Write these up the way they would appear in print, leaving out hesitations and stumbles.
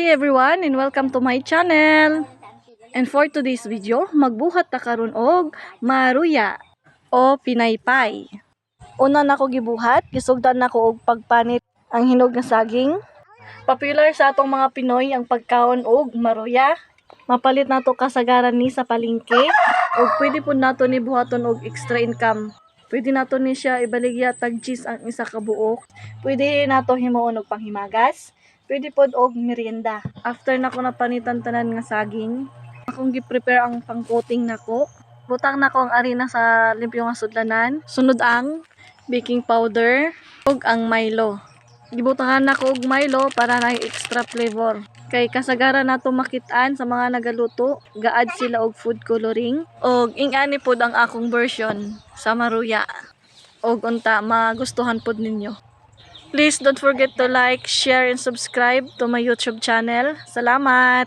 Hi everyone and welcome to my channel. And for today's video, magbuhat ta karon og maruya o pinaypay. Una nako gibuhat, gisugdan nako og pagpanit ang hinog nga saging. Popular sa atong mga Pinoy ang pagkaon og maruya. Mapalit nato kasagaran ni sa palengke ug pwede pud nato ni buhaton og extra income. Pwede nato ni siya ibaligya tag cheese ang isa ka buok. Pwede nato himuon og panghimagas. Pwede pod og merienda. After nako napanitan tanan nga saging, akong gi-prepare ang pang-coating nako. Butang nako ang arena sa limpyo nga sudlanan. Sunod ang baking powder ug ang Milo. Gibutahan nako og Milo para na extra flavor. Kay kasagaran nato makit-an sa mga nagaluto, gaad sila og food coloring og ingani pod ang akong version sa maruya. Og unta magustuhan pod ninyo. Please don't forget to like, share, and subscribe to my YouTube channel. Salamat!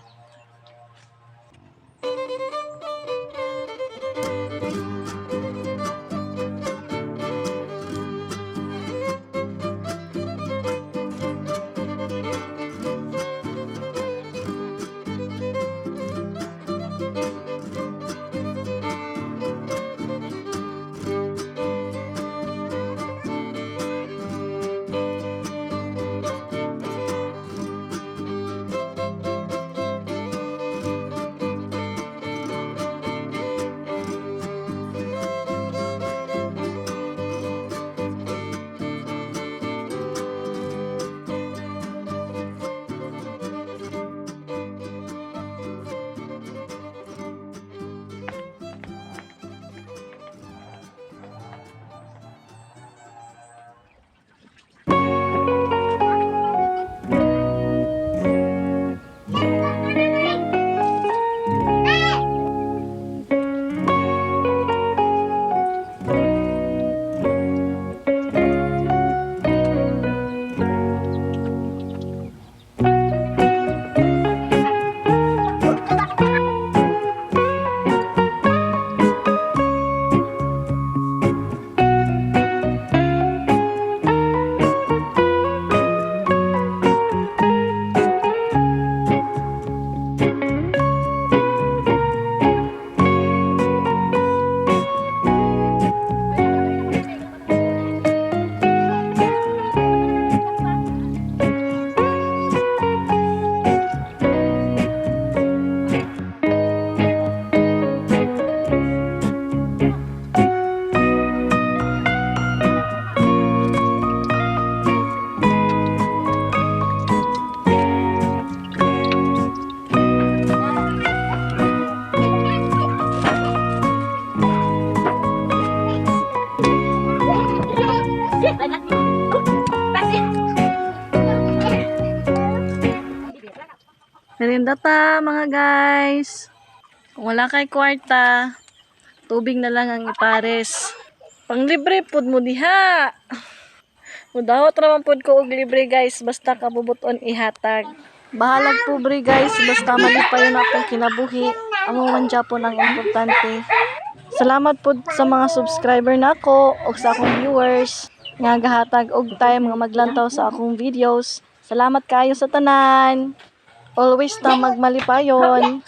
Merienda ta mga guys. Kung wala kay kwarta, tubig na lang ang ipares. Panglibre pud mo diha. Mudawat raman pud ko og libre guys, basta kabubuton ihatag. Bahalag pobre guys, basta malipayon akong kinabuhi. Amo man Japon ang importante. Salamat pud sa mga subscriber nako ug sa akong viewers nga gahatag og time nga maglantaw sa akong videos. Salamat kayo sa tanan. Always ta magmalipayon.